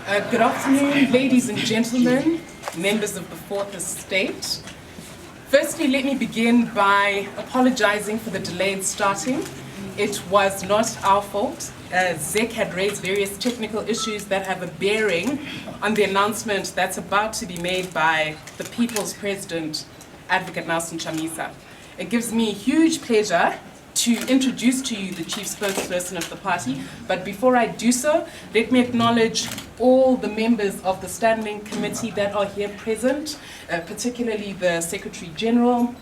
Good afternoon, ladies and gentlemen, members of the Fourth Estate. Firstly, let me begin by apologizing for the delayed starting. It was not our fault. ZEC had raised various technical issues that have a bearing on the announcement that's about to be made by the People's President, Advocate Nelson Chamisa. It gives me huge pleasure to introduce to you the chief spokesperson of the party, but before I do so, let me acknowledge all the members of the standing committee that are here present, particularly the Secretary General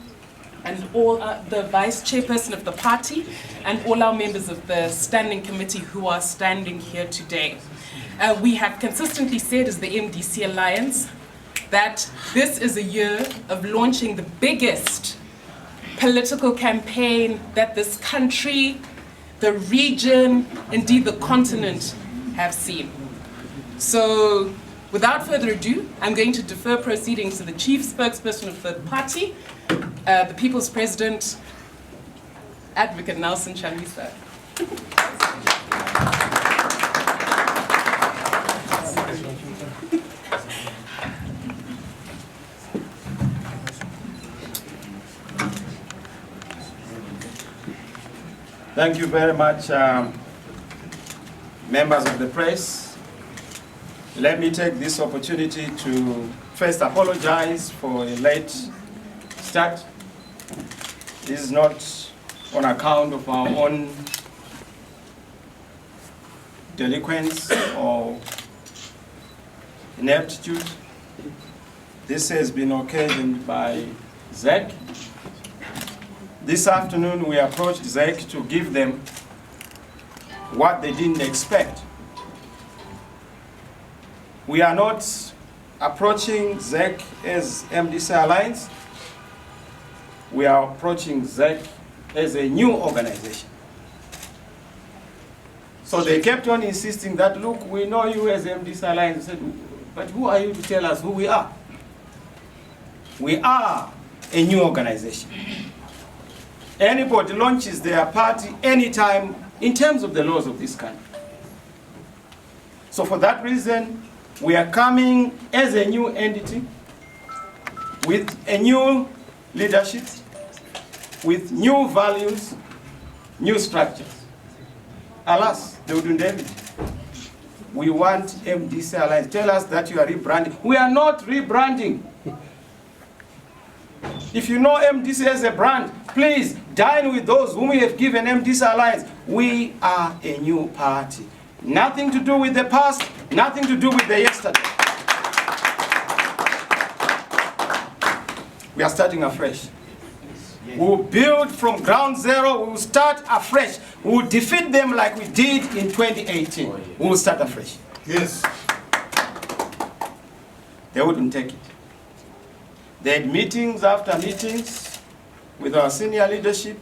and all the Vice Chairperson of the party and all our members of the standing committee who are standing here today. We have consistently said as the MDC Alliance that this is a year of launching the biggest political campaign that this country, the region, indeed the continent have seen. So without further ado, I'm going to defer proceedings to the chief spokesperson of the party, the People's President, Advocate Nelson Chamisa. Thank you very much, members of the press. Let me take this opportunity to first apologize for a late start. This is not on account of our own delinquence or ineptitude. This has been occasioned by ZEC. This afternoon, we approached ZEC to give them what they didn't expect. We are not approaching ZEC as MDC Alliance. We are approaching ZEC as a new organization. So they kept on insisting that, look, we know you as MDC Alliance. I said, but who are you to tell us who we are? We are a new organization. Anybody launches their party anytime in terms of the laws of this country. So for that reason, we are coming as a new entity with a new leadership, with new values, new structures. Alas, they wouldn't have it. We want MDC Alliance. Tell us that you are rebranding. We are not rebranding. If you know MDC as a brand, please dine with those whom we have given MDC Alliance. We are a new party. Nothing to do with the past, nothing to do with the yesterday. We are starting afresh. We will build from ground zero, we will start afresh. We will defeat them like we did in 2018. We will start afresh. Yes. They wouldn't take it. They had meetings after meetings with our senior leadership.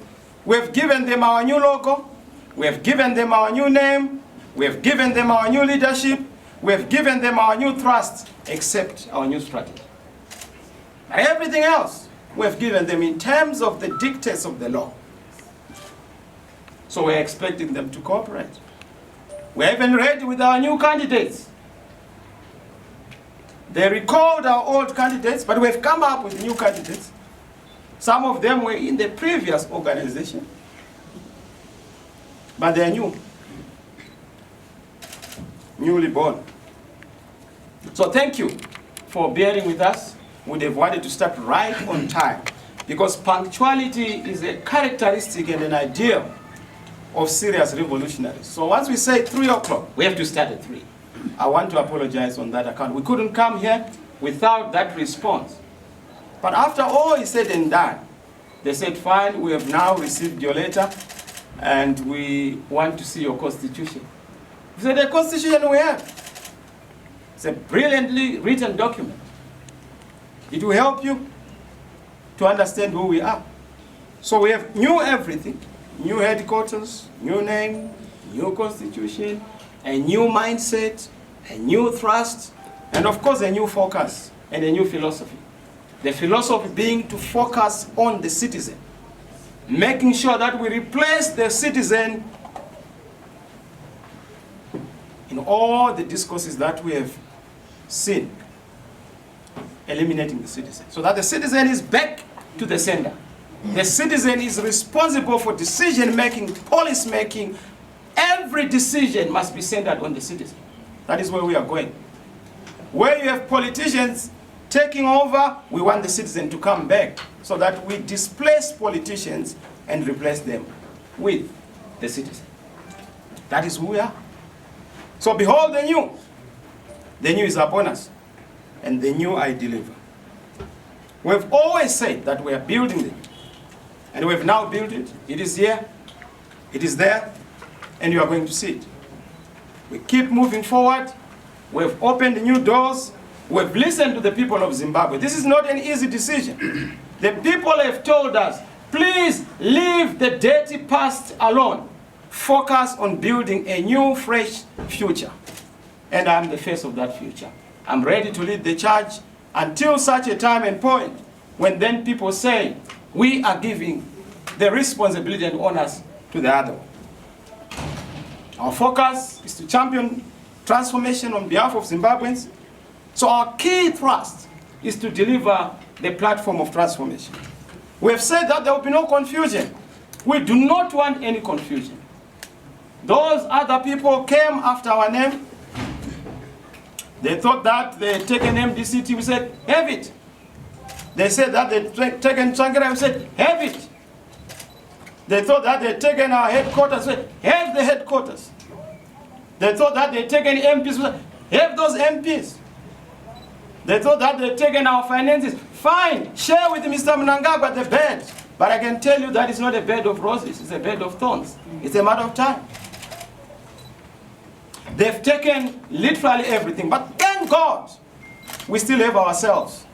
We have given them our new logo. We have given them our new name. We have given them our new leadership. We have given them our new thrust, except our new strategy. And everything else we have given them in terms of the dictates of the law. So we're expecting them to cooperate. We're even ready with our new candidates. They recalled our old candidates, but we've come up with new candidates. Some of them were in the previous organization, but they're new, newly born. So thank you for bearing with us. We'd have wanted to start right on time, because punctuality is a characteristic and an ideal of serious revolutionaries. So once we say 3 o'clock, we have to start at 3. I want to apologize on that account. We couldn't come here without that response. But after all is said and done, they said, fine, we have now received your letter and we want to see your constitution. We said, the constitution we have. It's a brilliantly written document. It will help you to understand who we are. So we have new everything, new headquarters, new name, new constitution, a new mindset, a new thrust, and of course a new focus and a new philosophy. The philosophy being to focus on the citizen, making sure that we replace the citizen in all the discourses that we have seen, eliminating the citizen, so that the citizen is back to the center. The citizen is responsible for decision-making, policy-making. Every decision must be centered on the citizen. That is where we are going. Where you have politicians taking over, we want the citizen to come back so that we displace politicians and replace them with the citizen. That is who we are. So behold the new. The new is upon us, and the new I deliver. We've always said that we are building it, and we've now built it. It is here, it is there, and you are going to see it. We keep moving forward. We've opened new doors. We've listened to the people of Zimbabwe. This is not an easy decision. The people have told us, please leave the dirty past alone. Focus on building a new, fresh future. And I'm the face of that future. I'm ready to lead the charge until such a time and point when then people say, we are giving the responsibility and honors to the other one. Our focus is to champion transformation on behalf of Zimbabweans. So our key thrust is to deliver the platform of transformation. We have said that there will be no confusion. We do not want any confusion. Those other people came after our name. They thought that they had taken MDCT, we said, have it. They said that they had taken Changira, we said, have it. They thought that they had taken our headquarters, we said, have the headquarters. They thought that they had taken MPs, we said, have those MPs. They thought that they had taken our finances. Fine, share with Mr. Mnangagwa the bed. But I can tell you that it's not a bed of roses, it's a bed of thorns. It's a matter of time. They've taken literally everything, but thank God, we still have ourselves.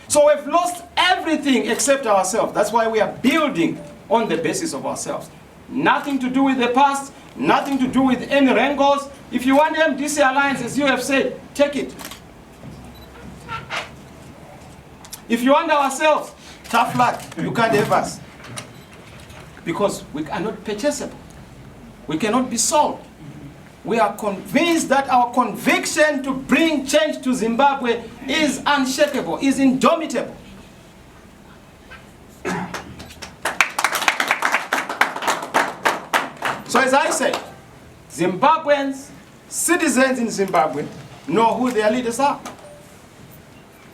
So we've lost everything except ourselves. That's why we are building on the basis of ourselves. Nothing to do with the past, nothing to do with any wrangles. If you want MDC alliance, as you have said, take it. If you want ourselves, tough luck, you can't have us. Because we are not purchasable. We cannot be sold. We are convinced that our conviction to bring change to Zimbabwe is unshakable, is indomitable. So as I said, Zimbabweans, citizens in Zimbabwe, know who their leaders are.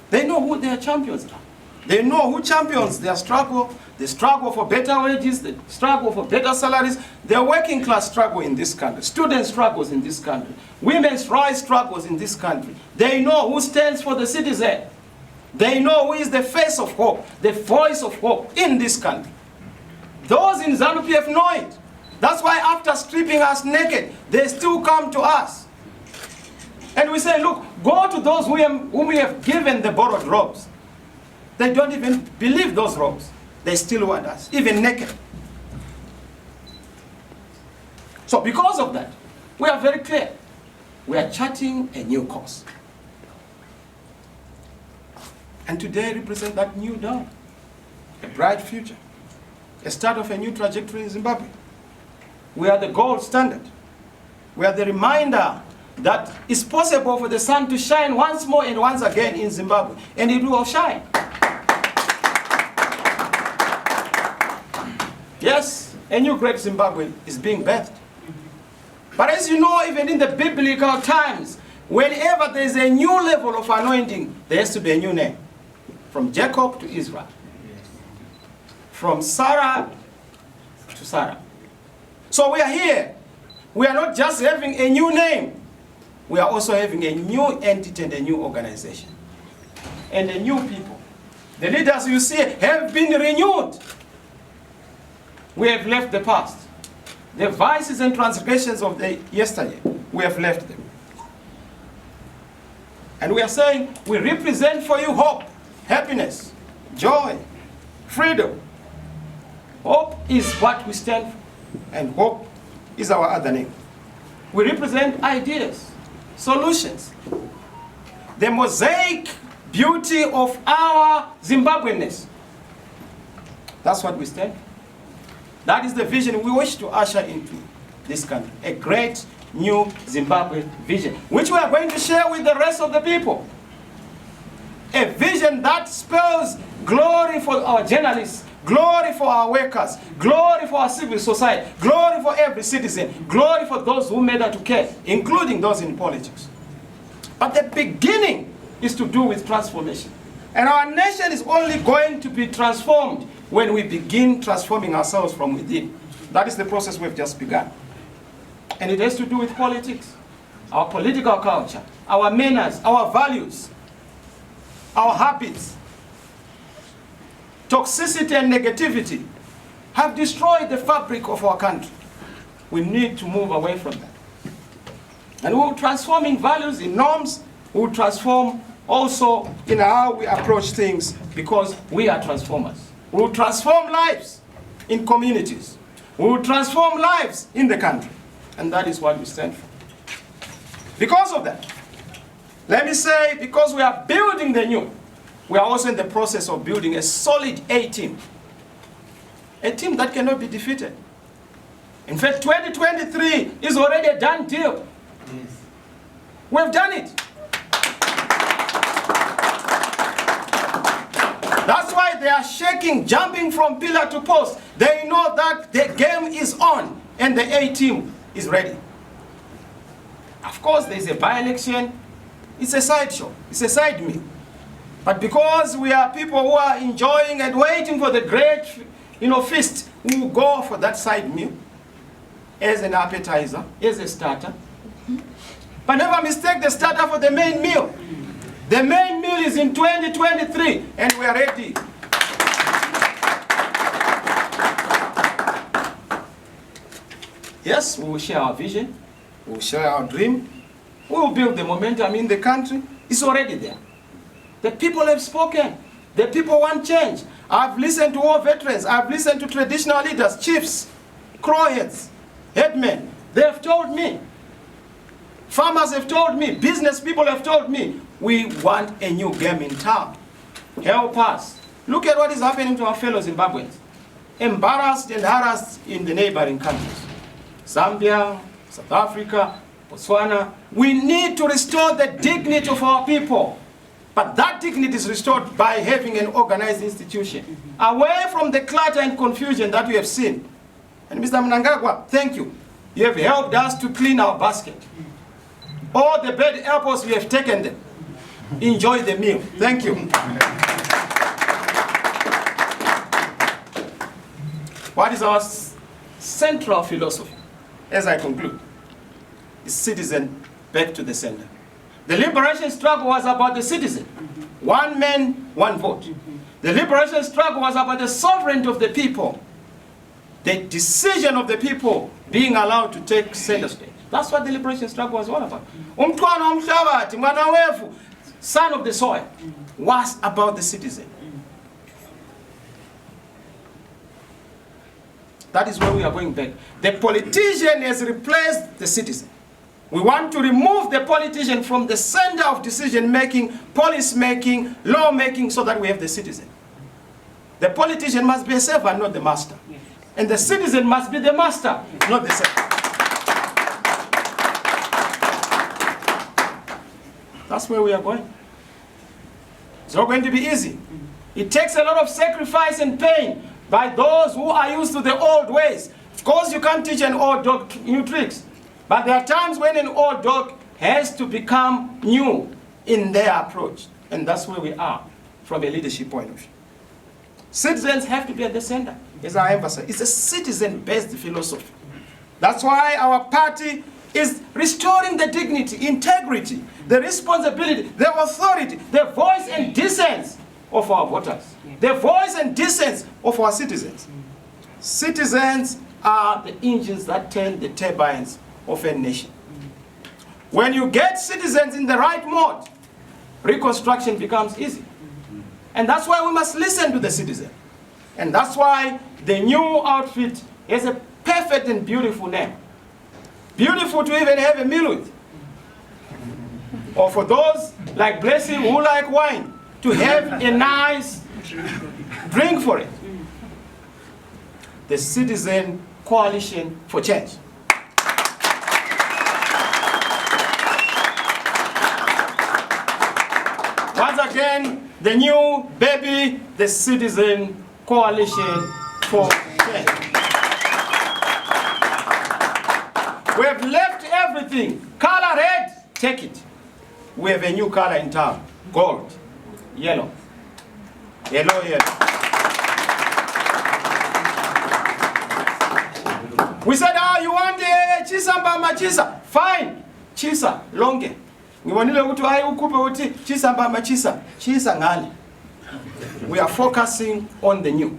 They know who their champions are. They know who champions their struggle, the struggle for better wages, the struggle for better salaries, the working class struggle in this country, student struggles in this country, women's rights struggles in this country. They know who stands for the citizen. They know who is the face of hope, the voice of hope in this country. Those in ZANU-PF know it. That's why after stripping us naked, they still come to us. And we say, look, go to those whom we have given the borrowed robes. They don't even believe those robes. They still want us, even naked. So because of that, we are very clear. We are charting a new course. And today represents that new dawn, a bright future, a start of a new trajectory in Zimbabwe. We are the gold standard. We are the reminder that it's possible for the sun to shine once more and once again in Zimbabwe, and it will shine. Yes, a new great Zimbabwe is being birthed. But as you know, even in the biblical times, whenever there is a new level of anointing, there has to be a new name. From Jacob to Israel. From Sarah to Sarah. So we are here. We are not just having a new name. We are also having a new entity and a new organization. And a new people. The leaders you see have been renewed. We have left the past. The vices and transgressions of the yesterday, we have left them. And we are saying, we represent for you hope, happiness, joy, freedom. Hope is what we stand for, and hope is our other name. We represent ideas, solutions, the mosaic beauty of our Zimbabweanness. That's what we stand for. That is the vision we wish to usher into this country. A great new Zimbabwe vision, which we are going to share with the rest of the people. A vision that spells glory for our journalists, glory for our workers, glory for our civil society, glory for every citizen, glory for those who matter to care, including those in politics. But the beginning is to do with transformation. And our nation is only going to be transformed when we begin transforming ourselves from within. That is the process we've just begun. And it has to do with politics, our political culture, our manners, our values, our habits. Toxicity and negativity have destroyed the fabric of our country. We need to move away from that. And we will transform in values, in norms. We will transform also in how we approach things, because we are transformers. We will transform lives in communities. We will transform lives in the country. And that is what we stand for. Because of that, let me say, because we are building the new, we are also in the process of building a solid A team. A team that cannot be defeated. In fact, 2023 is already a done deal. Yes. We've done it. That's why they are shaking, jumping from pillar to post. They know that the game is on and the A team is ready. Of course, there's a by-election. It's a sideshow. It's a side meal. But because we are people who are enjoying and waiting for the great, feast, we will go for that side meal as an appetizer, as a starter. But never mistake the starter for the main meal. The main meal is in 2023, and we are ready. Yes, we will share our vision. We will share our dream. We will build the momentum in the country. It's already there. The people have spoken. The people want change. I've listened to war veterans. I've listened to traditional leaders, chiefs, crowheads, headmen. They have told me. Farmers have told me. Business people have told me. We want a new game in town. Help us. Look at what is happening to our fellow Zimbabweans. Embarrassed and harassed in the neighboring countries. Zambia, South Africa, Botswana. We need to restore the dignity of our people. But that dignity is restored by having an organized institution. Away from the clutter and confusion that we have seen. And Mr. Mnangagwa, thank you. You have helped us to clean our basket. All the bad apples, we have taken them. Enjoy the meal. Thank you. What is our central philosophy? As I conclude, is citizen back to the center. The liberation struggle was about the citizen. One man, one vote. The liberation struggle was about the sovereignty of the people. The decision of the people being allowed to take center stage. That's what the liberation struggle was all about. Son of the soil, was about the citizen. That is where we are going back. The politician has replaced the citizen. We want to remove the politician from the center of decision-making, policy-making, law-making, so that we have the citizen. The politician must be a servant, not the master. And the citizen must be the master, not the servant. That's where we are going. It's not going to be easy. It takes a lot of sacrifice and pain by those who are used to the old ways. Of course, you can't teach an old dog new tricks. But there are times when an old dog has to become new in their approach. And that's where we are from a leadership point of view. Citizens have to be at the center, as I emphasize. It's a citizen-based philosophy. That's why our party is restoring the dignity, integrity, the responsibility, the authority, the voice and dissent of our voters, the voice and dissent of our citizens. Citizens are the engines that turn the turbines of a nation. When you get citizens in the right mode, reconstruction becomes easy. And that's why we must listen to the citizen. And that's why the new outfit has a perfect and beautiful name. Beautiful to even have a meal with. Or for those like Blessing who like wine, to have a nice drink for it. The Citizen Coalition for Change. Once again, the new baby, the Citizen Coalition for Change. We have left everything. Color red, take it. We have a new color in town. Gold, yellow. Yellow, yellow. We said, you want Chisa mbama Chisa? Fine. Chisa, longe. Ngiwanile ukuthi hayi ukupe uthi Chisa mbama Chisa. Chisa ngani. We are focusing on the new.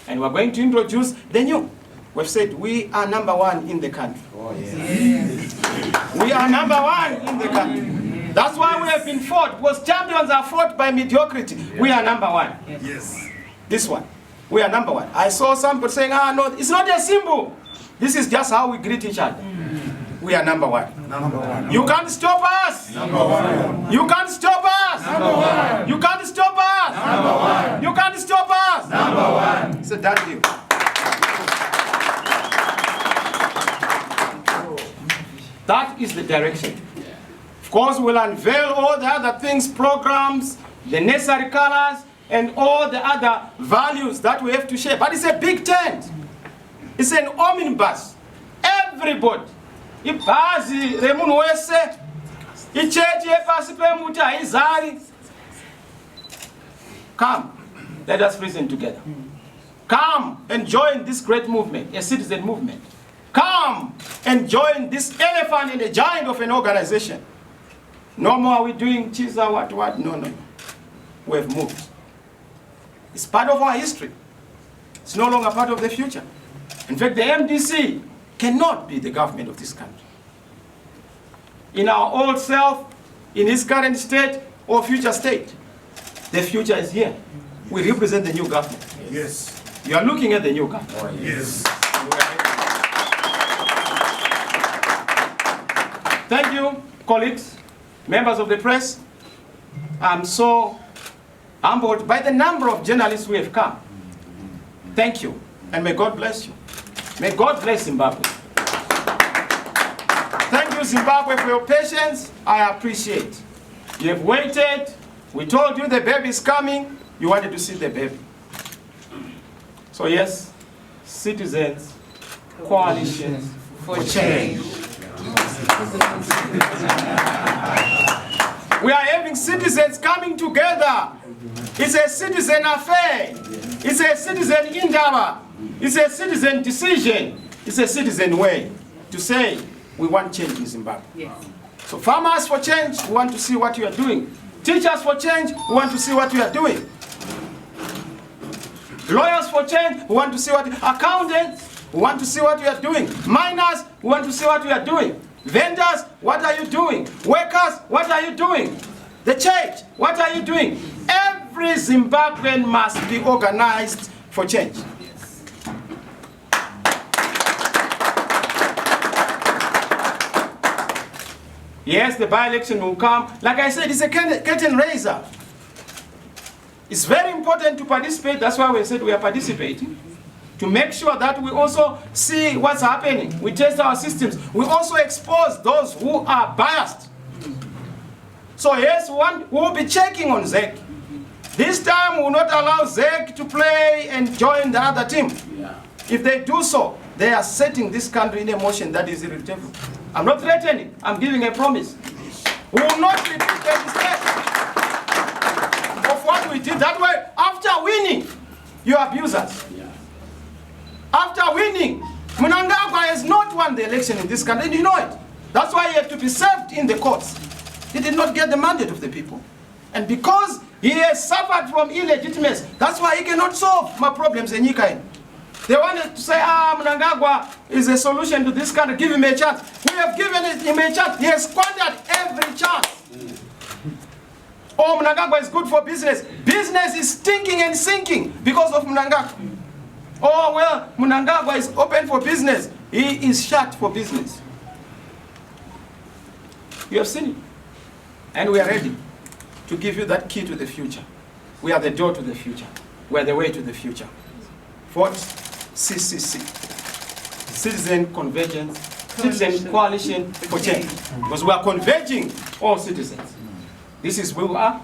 And we're going to introduce the new. We've said we are number one in the country. Oh, yeah. Yes. We are number one in the country. That's why we have been fought, because champions are fought by mediocrity. Yes. We are number one. Yes. This one. We are number one. I saw somebody saying, no, it's not a symbol. This is just how we greet each other. We are number one. Number one. You can't stop us. Number one. You can't stop us. Number one. You can't stop us. Number one. You can't stop us. Number one. It's a done deal. That is the direction. Of course, we'll unveil all the other things, programs, the necessary colors, and all the other values that we have to share. But it's a big tent. It's an omnibus. Everybody. Ibazi, remun wese, ichechi efasipe muta izari. Come, let us reason together. Come and join this great movement, a citizen movement. Come and join this elephant and a giant of an organization. No more are we doing Chisa, what? No. We have moved. It's part of our history. It's no longer part of the future. In fact, the MDC cannot be the government of this country. In our old self, in its current state or future state, the future is here. We represent the new government. Yes. You are looking at the new government. Oh, yes. Thank you, colleagues, members of the press. I'm so humbled by the number of journalists who have come. Thank you, and may God bless you. May God bless Zimbabwe. Thank you, Zimbabwe, for your patience. I appreciate. You have waited. We told you the baby is coming. You wanted to see the baby. So yes, Citizens Coalition for Change. We are having citizens coming together. It's a citizen affair. It's a citizen endeavor. It's a citizen decision. It's a citizen way to say we want change in Zimbabwe. Yes. So farmers for change, we want to see what you are doing. Teachers for change, we want to see what you are doing. Lawyers for change, we want to see what, accountants, we want to see what you are doing. Miners, we want to see what you are doing. Vendors, what are you doing? Workers, what are you doing? The church, what are you doing? Every Zimbabwean must be organized for change. Yes, the by-election will come. Like I said, it's a curtain raiser. It's very important to participate. That's why we said we are participating. To make sure that we also see what's happening. We test our systems. We also expose those who are biased. So yes, we'll be checking on ZEC. This time we will not allow ZEC to play and join the other team. Yeah. If they do so, they are setting this country in a motion that is irretrievable. I'm not threatening, I'm giving a promise. We will not repeat the mistake of what we did that way. After winning, you abuse us. Yeah. After winning, Mnangagwa has not won the election in this country, and you know it. That's why he had to be served in the courts. He did not get the mandate of the people. And because he has suffered from illegitimacy, that's why he cannot solve my problems in Yikain. They wanted to say, Mnangagwa is a solution to this country, give him a chance. We have given him a chance. He has squandered every chance. Oh, Mnangagwa is good for business. Business is stinking and sinking because of Mnangagwa. Oh, well, Mnangagwa is open for business. He is shut for business. You have seen it. And we are ready to give you that key to the future. We are the door to the future. We are the way to the future. Fourth, CCC, Citizen Convergence, Citizen Coalition for Change. Because we are converging all citizens. This is who we are.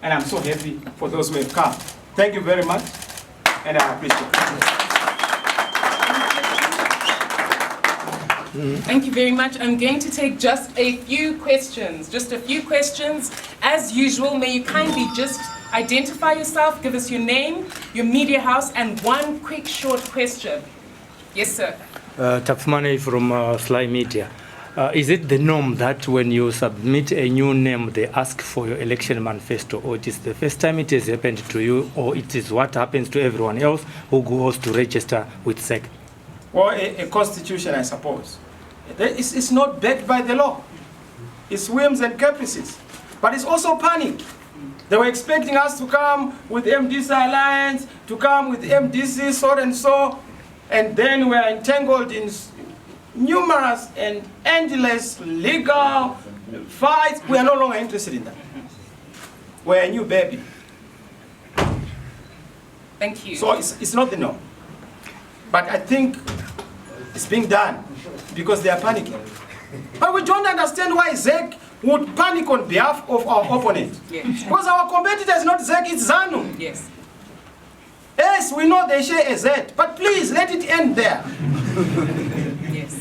and I'm so happy for those who have come. Thank you very much, and I appreciate it. Thank you very much. I'm going to take just a few questions. As usual, may you kindly just identify yourself, give us your name, your media house, and one quick short question. Yes, sir. Tapmane from Sly Media. Is it the norm that when you submit a new name, they ask for your election manifesto, or it is the first time it has happened to you, or it is what happens to everyone else who goes to register with SEC? Or a constitution, I suppose. It's not backed by the law. It's whims and caprices. But it's also panic. They were expecting us to come with MDC Alliance, to come with MDC so and so, and then we are entangled in numerous and endless legal fights. We are no longer interested in that. We're a new baby. Thank you. So it's not the norm. But I think it's being done because they are panicking. But we don't understand why ZEC would panic on behalf of our opponent. Yes. Because our competitor is not ZEC, it's ZANU. Yes. Yes, we know they share a Z, but please let it end there. Yes.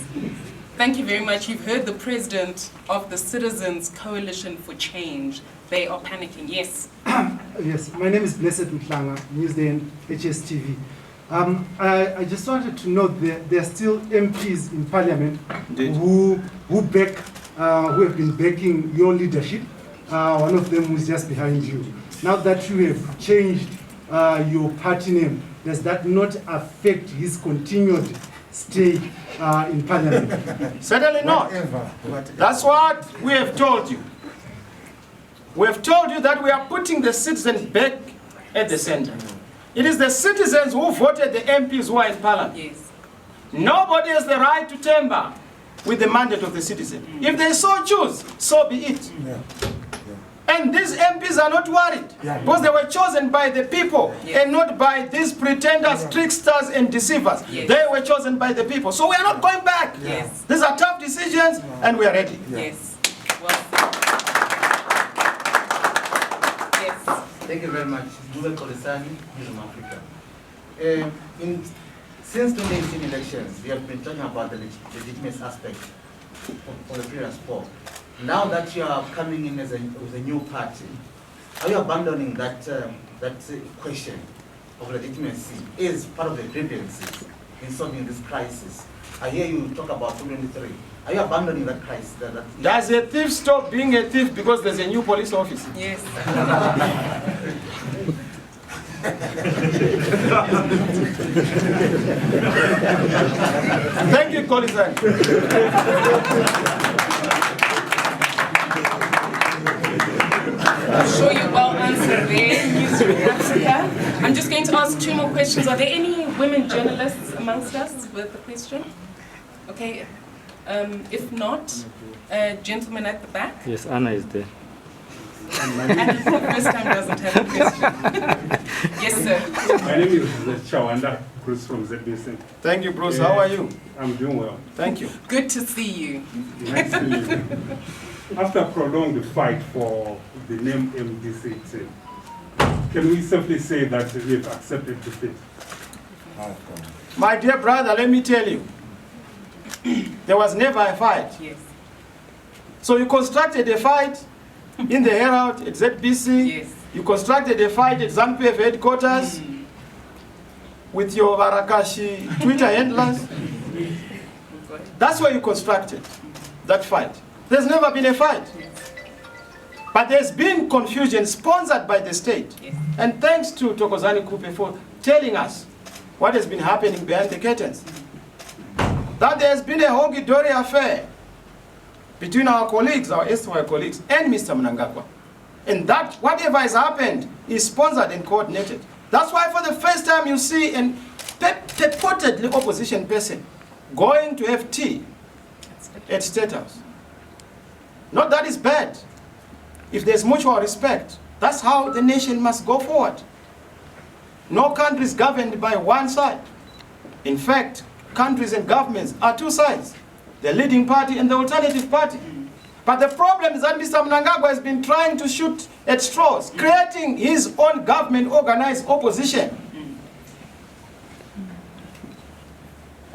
Thank you very much. You've heard the president of the Citizens Coalition for Change. They are panicking. Yes. Yes, my name is Blessed Mtlanga, Newsday and HSTV. I just wanted to note that there are still MPs in Parliament who have been backing your leadership. One of them who's just behind you. Now that you have changed your party name, does that not affect his continued stay in Parliament? Certainly not. That's what we have told you. We have told you that we are putting the citizens back at the center. It is the citizens who voted the MPs who are in Parliament. Yes. Nobody has the right to tamper with the mandate of the citizen. If they so choose, so be it. Yeah. And these MPs are not worried because they were chosen by the people and not by these pretenders, tricksters, and deceivers. Yes. They were chosen by the people. So we are not going back. Yes. These are tough decisions, and we are ready. Yes. Well, yes. Thank you very much. Jubel Kolisani, from Africa. Since 2018 elections, we have been talking about the legitimacy aspect for the previous poll. Now that you are coming in with a new party, are you abandoning that question of legitimacy is part of the grievances in solving this crisis? I hear you talk about 2023. Are you abandoning that crisis? Does a thief stop being a thief because there's a new police officer? Yes. Thank you, Kolisani. I'm sure you well answered there, News from Africa. I'm just going to ask two more questions. Are there any women journalists amongst us with the question? Okay. If not, gentleman at the back. Yes, Anna is there. And for the first time doesn't have a question. Yes, sir. My name is Chawanda, Bruce from ZBC. Thank you, Bruce. How are you? I'm doing well. Thank you. Good to see you. Nice to meet you. After a prolonged fight for the name MDC itself, can we simply say that we have accepted defeat? My dear brother, let me tell you, there was never a fight. Yes. So you constructed a fight in the Herald at ZBC. Yes. You constructed a fight at ZANU-PF headquarters with your Arakashi Twitter handlers. That's where you constructed that fight. There's never been a fight. But there's been confusion sponsored by the state. Yes. And thanks to Thokozani Kupe for telling us what has been happening behind the curtains. That there has been a honky-dory affair between our colleagues, our erstwhile colleagues, and Mr. Mnangagwa. And that whatever has happened is sponsored and coordinated. That's why for the first time you see a purportedly opposition person going to have tea at State House. Not that is bad. If there's mutual respect, that's how the nation must go forward. No country is governed by one side. In fact, countries and governments are two sides, the leading party and the alternative party. But the problem is that Mr. Mnangagwa has been trying to shoot at straws, creating his own government-organized opposition.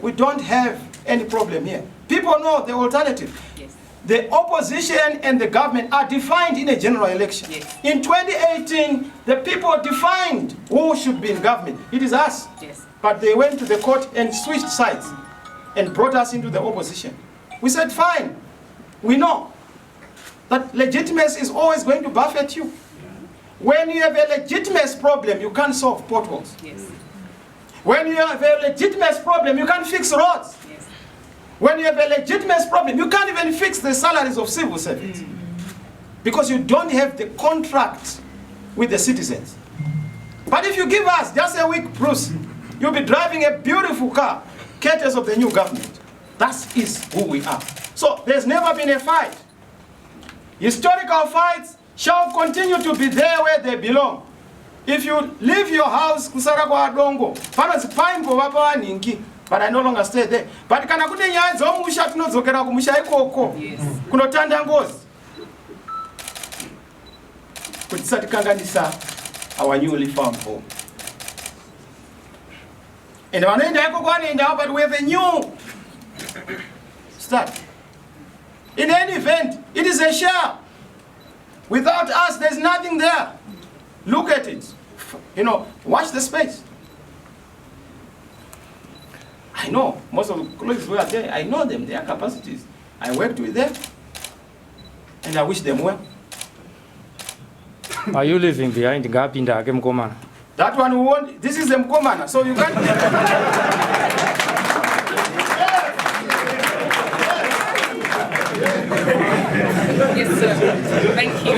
We don't have any problem here. People know the alternative. Yes. The opposition and the government are defined in a general election. Yes. In 2018, the people defined who should be in government. It is us. Yes. But they went to the court and switched sides and brought us into the opposition. We said, fine, we know that legitimacy is always going to buffet you. When you have a legitimate problem, you can't solve potholes. Yes. When you have a legitimate problem, you can't fix roads. Yes. When you have a legitimate problem, you can't even fix the salaries of civil servants. Because you don't have the contract with the citizens. But if you give us just a week, Bruce, you'll be driving a beautiful car, courtesy of the new government. That is who we are. So there's never been a fight. Historical fights shall continue to be there where they belong. If you leave your house, kusara kwa adongo, pano zipaimbo wapa waninki, but I no longer stay there. But kana kune nyaya dzomusha tinodzokera kumusha ikoko. Yes. Kunotanda ngozi. Kuti satikanganisa our newly found home. And but we have a new start. In any event, it is a shell. Without us, there's nothing there. Look at it. You know, watch the space. I know most of the colleagues who are there. I know them, their capacities. I worked with them, and I wish them well. Are you leaving behind Ngapinda Mkomana? That one who won't. This is the Mkomana, so you can't. Yes, sir. Thank you.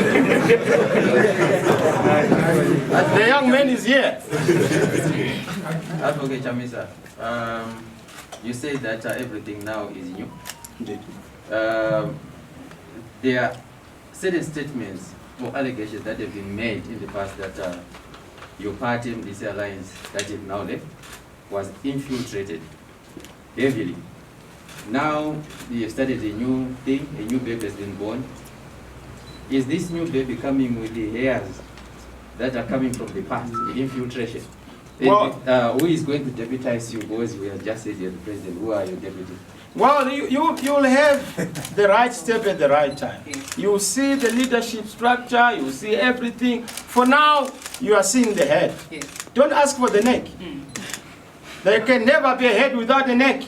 The young man is here. Advocate Chamisa, you say that everything now is new. Indeed. There are certain statements or allegations that have been made in the past that your party, this alliance that you've now left, was infiltrated heavily. Now you have started a new thing, a new baby has been born. Is this new baby coming with the hairs that are coming from the past, the infiltration? Well, who is going to deputize you? Because we have just said you're the president. Who are your deputies? Well, you'll have the right step at the right time. You see the leadership structure, you see everything. For now, you are seeing the head. Yes. Don't ask for the neck. There can never be a head without a neck.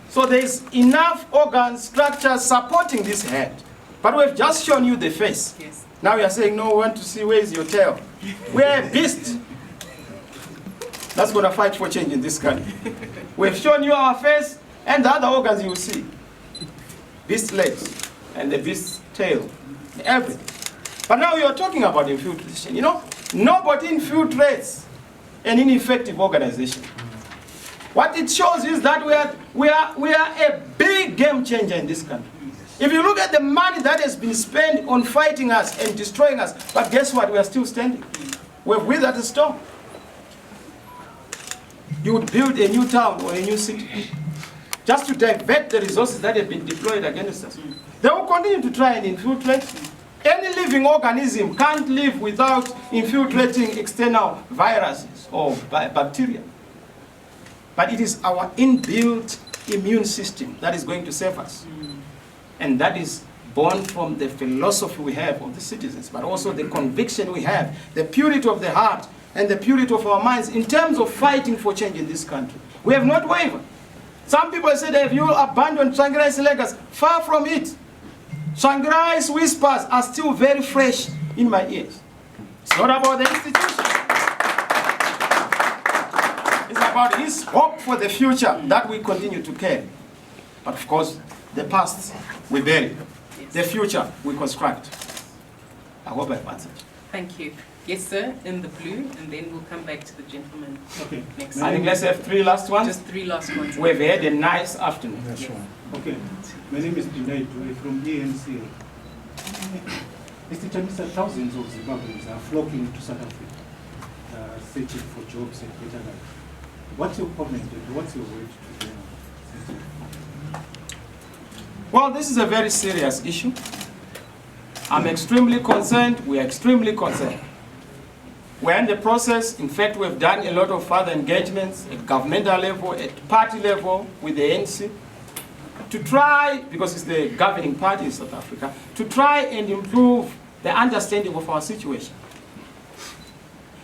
So there's enough organ structure supporting this head. But we've just shown you the face. Yes. Now you are saying, no, we want to see where is your tail. We're a beast. That's going to fight for change in this country. We've shown you our face and the other organs you will see. Beast legs and the beast tail, everything. But now you're talking about infiltration. You know, nobody infiltrates an ineffective organization. What it shows is that we are a big game changer in this country. If you look at the money that has been spent on fighting us and destroying us, but guess what? We are still standing. We've withered the storm. You would build a new town or a new city just to divert the resources that have been deployed against us. They will continue to try and infiltrate. Any living organism can't live without infiltrating external viruses or bacteria. But it is our inbuilt immune system that is going to save us. And that is born from the philosophy we have of the citizens, but also the conviction we have, the purity of the heart and the purity of our minds in terms of fighting for change in this country. We have not wavered. Some people say that if you abandon Tsvangirai's legacy, far from it. Tsvangirai's whispers are still very fresh in my ears. It's not about the institution. It's about his hope for the future that we continue to carry. But of course, the past we bury. The future we construct. I hope I've answered. Thank you. Yes, sir, in the blue, and then we'll come back to the gentleman Okay. next. I think let's have 3 last ones. Just 3 last ones. We've had a nice afternoon. Yes. Okay. My name is Binay Dube from ANC. Mr. Chamisa, thousands of Zimbabweans are flocking to South Africa, searching for jobs and better life. What's your comment and what's your word to them? Well, this is a very serious issue. I'm extremely concerned. We are extremely concerned. We're in the process. In fact, we've done a lot of further engagements at governmental level, at party level with the ANC, to try, because it's the governing party in South Africa, to try and improve the understanding of our situation.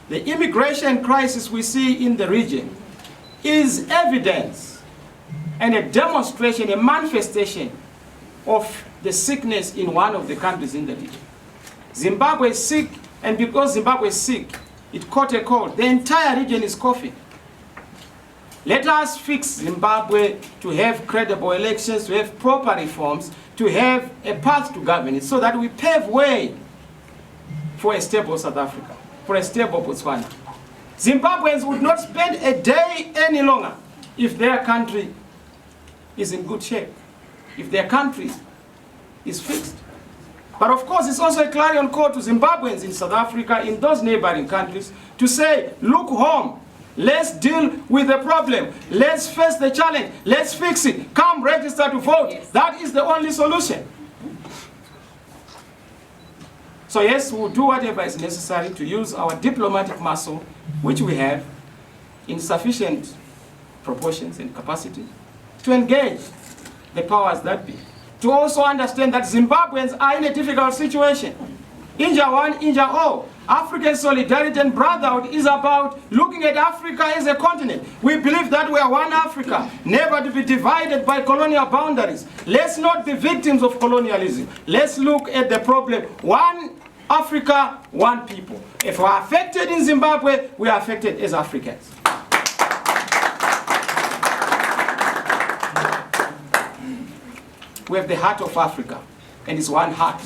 The immigration crisis we see in the region is evidence and a demonstration, a manifestation of the sickness in one of the countries in the region. Zimbabwe is sick, and because Zimbabwe is sick, it caught a cold. The entire region is coughing. Let us fix Zimbabwe to have credible elections, to have proper reforms, to have a path to governance, so that we pave way for a stable South Africa, for a stable Botswana. Zimbabweans would not spend a day any longer if their country is in good shape, if their country is fixed. But of course, it's also a clarion call to Zimbabweans in South Africa, in those neighboring countries, to say, look home, let's deal with the problem, let's face the challenge, let's fix it, come register to vote. Yes. That is the only solution. So yes, we'll do whatever is necessary to use our diplomatic muscle, which we have in sufficient proportions and capacity, to engage the powers that be. To also understand that Zimbabweans are in a difficult situation. Injure one, injure all. African solidarity and brotherhood is about looking at Africa as a continent. We believe that we are one Africa, never to be divided by colonial boundaries. Let's not be victims of colonialism. Let's look at the problem. One Africa, one people. If we are affected in Zimbabwe, we are affected as Africans. We have the heart of Africa, and it's one heart.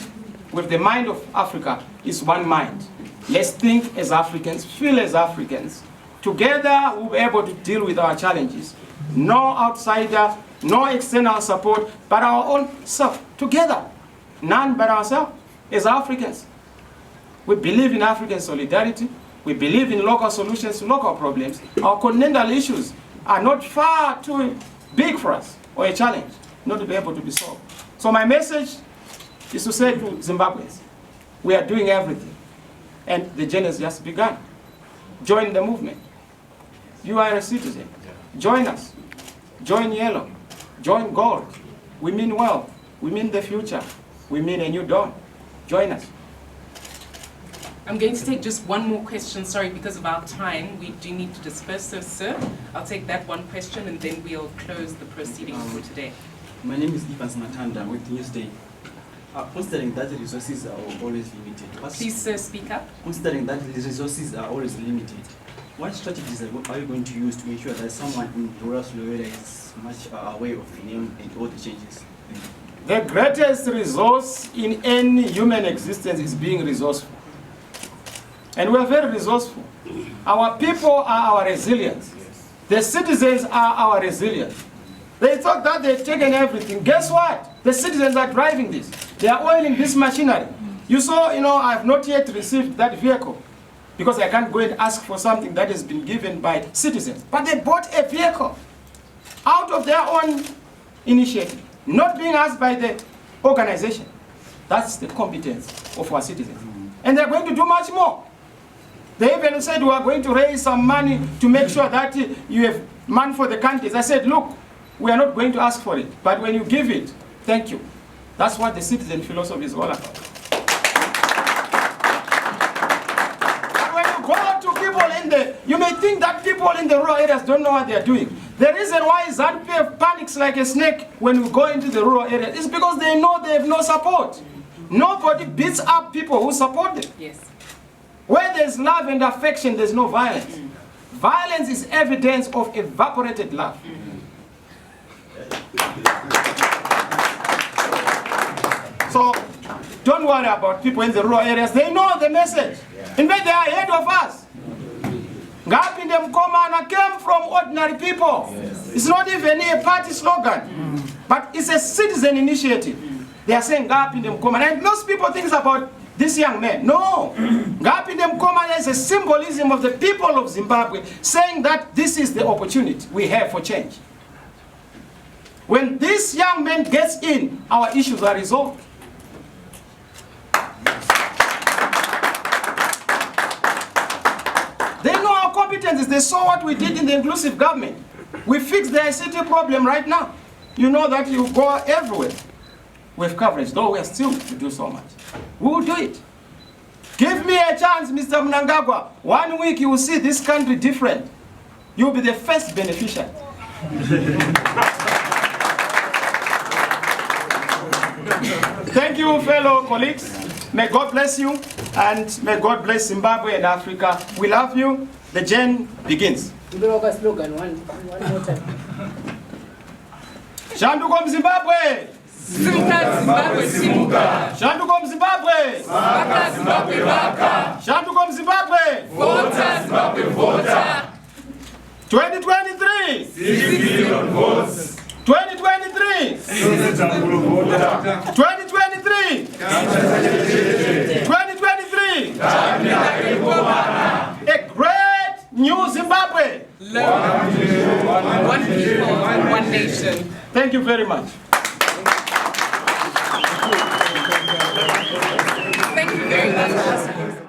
We have the mind of Africa, it's one mind. Let's think as Africans, feel as Africans. Together, we'll be able to deal with our challenges. No outsider, no external support, but our own self. Together, none but ourselves as Africans. We believe in African solidarity. We believe in local solutions to local problems. Our continental issues are not far too big for us, or a challenge not to be able to be solved. So my message is to say to Zimbabweans, we are doing everything, and the journey has just begun. Join the movement. You are a citizen. Join us. Join yellow. Join gold. We mean wealth. We mean the future. We mean a new dawn. Join us. I'm going to take just one more question, sorry, because of our time. We do need to disperse, so sir, I'll take that one question and then we'll close the proceedings for today. My name is Evans Matanda with Newsday. Considering that the resources are always limited. Please, sir, speak up. Considering that the resources are always limited, what strategies are you going to use to ensure that someone in rural area is much aware of the name and all the changes? The greatest resource in any human existence is being resourceful. And we are very resourceful. Our people are our resilience. The citizens are our resilience. They thought that they'd taken everything. Guess what? The citizens are driving this. They are oiling this machinery. You saw, I have not yet received that vehicle because I can't go and ask for something that has been given by citizens. But they bought a vehicle out of their own initiative, not being asked by the organization. That's the competence of our citizens. And they're going to do much more. They even said we are going to raise some money to make sure that you have money for the countries. I said, look, we are not going to ask for it, but when you give it, thank you. That's what the citizen philosophy is all about. And when you go to people you may think that people in the rural areas don't know what they are doing. The reason why ZANU-PF panics like a snake when we go into the rural areas is because they know they have no support. Nobody beats up people who support them. Yes. Where there's love and affection, there's no violence. Violence is evidence of evaporated love. So, don't worry about people in the rural areas. They know the message. In fact, they are ahead of us. Ngapinde Mkomana came from ordinary people. It's not even a party slogan, but it's a citizen initiative. They are saying Ngapinde Mkomana. And most people think about this young man. No. Ngapinde Mkomana is a symbolism of the people of Zimbabwe saying that this is the opportunity we have for change. When this young man gets in, our issues are resolved. They know our competencies. They saw what we did in the inclusive government. We fixed the ICT problem right now. You know that you go everywhere with coverage, though we are still to do so much. We will do it. Give me a chance, Mr. Mnangagwa. 1 week you will see this country different. You will be the first beneficiary. Thank you, fellow colleagues. May God bless you, and may God bless Zimbabwe and Africa. We love you. The journey begins. Slogan one more time. Shanduko Zimbabwe! Zimbabwe, Zimbabwe. Shanduko Zimbabwe! Vaka Zimbabwe, Vaka. Shanduko Zimbabwe! Vota Zimbabwe, vota. 2023! 6 billion votes. 2023! 2023! 2023! A great new Zimbabwe! One people, one nation. Thank you very much. Thank you very much.